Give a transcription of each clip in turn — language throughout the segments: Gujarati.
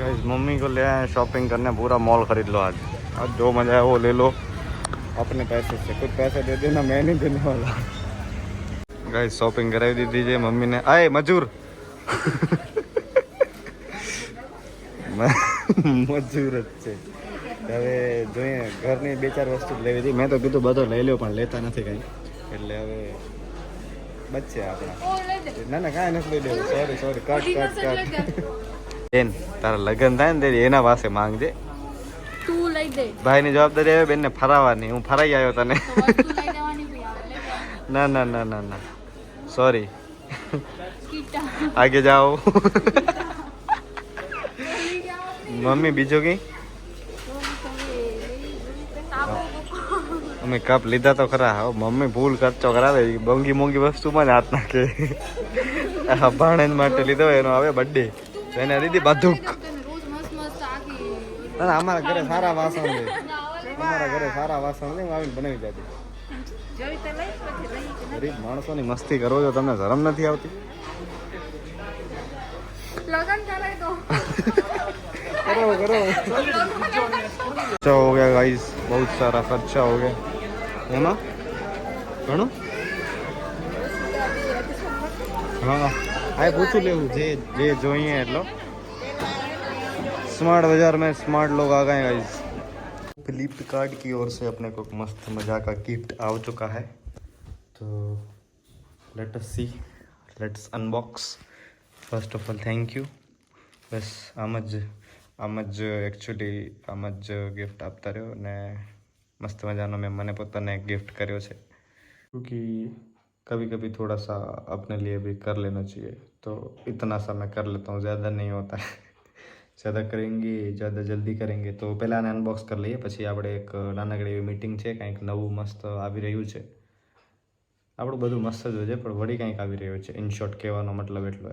गाइस मम्मी को ले आए शॉपिंग करने, पूरा मॉल खरीद लो आज जो मजा है वो ले लो अपने पैसे से। कुछ पैसे दे देना, मैं नहीं देने वाला। गाइस शॉपिंग कराવી દીધી છે મમ્મી ને। આય મજૂર મજૂર જ છે। હવે જોઈએ ઘરની 2-4 વસ્તુ લેવી હતી। મેં તો કીધું બધો લઈ લ્યો પણ લેતા નથી કંઈ, એટલે હવે બચશે આપણા। ના ના કાંઈ નથી લઈ દેવું, સોરી કટ બેન તારા લગ્ન થાય ને એના પાસે માંગજે, તું લઈ દે। ભાઈની જવાબદારી આવે બેનને ફરાવવાની, હું ફરાઈ આવ્યો તને। ના ના ના ના ના सॉरी आगे जाओ। मम्मी बीजो की અમે કપ લીધા તો ખરા। હવે મમ્મી ભૂલ ખર્ચો કરાવે, મોંઘી મોંઘી વસ્તુમાં જ હાથ નાખે। ભાણેજ માટે લીધો એનો હવે બર્થડે, એને દીધી બધું। અમારા ઘરે સારા વાસણ છે, અમારા ઘરે સારા વાસણ છે, હું આવીને બનાવી જાતી। ગરીબ માણસોની મસ્તી કરો છો, તમને શરમ નથી આવતી? लगन करे तो करो खर्चा हो गया गाइस, बहुत सारा खर्चा हो गया है ना घणो। हाँ आए पूछू लेવું जे જોઈએ એટલો। स्मार्ट बाजार में स्मार्ट लोग आ गए गाइस। फ्लिपकार्ट की ओर से अपने को मस्त मजा का गिफ्ट आ चुका है, तो let us see, let's unbox. First of all thank you. बस આમ જ એકચ્યુઅલી આમ જ ગિફ્ટ આપતા રહ્યો ને મસ્ત મજાનો મેં મને પોતાને એક गिफ्ट કર્યો છે, क्योंकि कभी कभी थोड़ा सा अपने लिए भी कर लेना चाहिए, तो इतना सा मैं कर लेता हूँ, ज़्यादा नहीं होता है। ज़्यादा करेंगे ज़्यादा जल्दी करेंगे तो પહેલાં આને અનબોક્સ કરી લઈએ, પછી આપણે એક નાનકડી એવી મીટિંગ છે, કંઈક નવું મસ્ત આવી રહ્યું છે। આપણું બધું મસ્ત જ હોય છે પણ વળી કંઈક આવી રહ્યું છે। ઇન શોર્ટ કહેવાનો મતલબ એટલો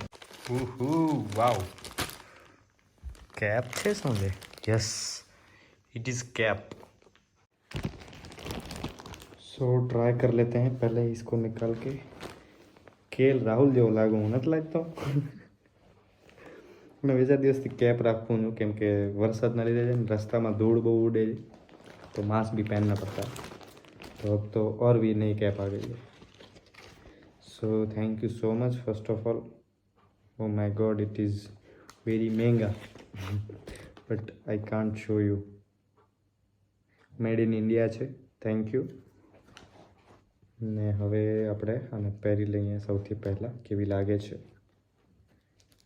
વાવ कैप है समझे। Yes it is cap. So try कर लेते हैं पहले इसको निकाल के। केल राहुल जो लागू हूँ નથી લાગતો। मैं બીજા દિવસથી કેપ રાખું છું, કેમ કે વરસાદના લીધે છે ને રસ્તામાં ધૂળ બહુ ઉડે तो मास्क भी पहनना पड़ता है, तो अब तो और भी नई कैप आ गई है। So thank you so much first of all. Oh my God it is very महंगा but I can't show you. Made in India છે। Thank you. ને હવે આપણે આને પહેરી લઈએ સૌથી પહેલાં, કેવી લાગે છે।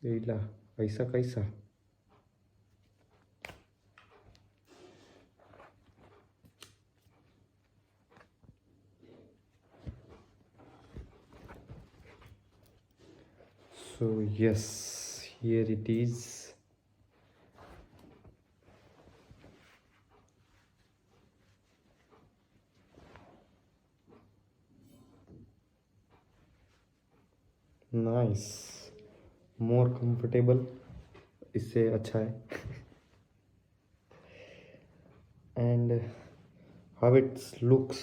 એલા પૈસા કૈસા So yes, here it is. Nice, more comfortable, इससे अच्छा है। And how it looks.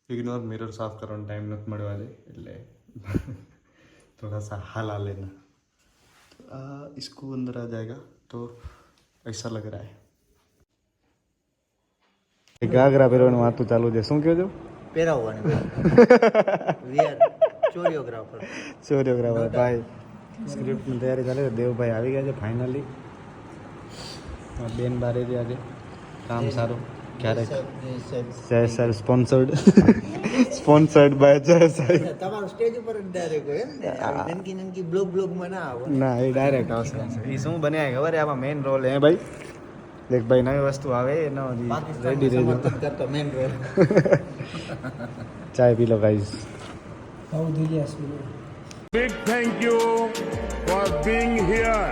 Ignore mirror साफ करने टाइम નથી મળવા દે એટલે थोड़ा सा हाला लेना, तो इसको अंदर आ जाएगा तो ऐसा लग रहा है। घाघरा પહેરવાનું વાતું ચાલુ છે, શું કહો છો? પહેરાવવાની ચોરિયોગ્રાફર ભાઈ સ્ક્રિપ્ટની તૈયારી ચાલે છે। દેવભાઈ આવી ગયા છે ફાઇનલી। બેન બારે છે આજે, કામ સારું। ક્યારેક જય સાહેબ સ્પોન્સર્ડ બાય જય સાહેબ। તમારું સ્ટેજ ઉપર જ ડાયરેક્ટ હોય એમ ને, નનકી નનકી બ્લોગમાં ના આવે ના, એ ડાયરેક્ટ આવશે। એ શું બન્યા ખબર? આમાં મેઇન રોલ હે ભાઈ। દેખ ભાઈ નવી વસ્તુ આવે એનો રેડી રહેજો। કરતો મેન રોલ। ચાય પી લો guys. Big thank you for being here.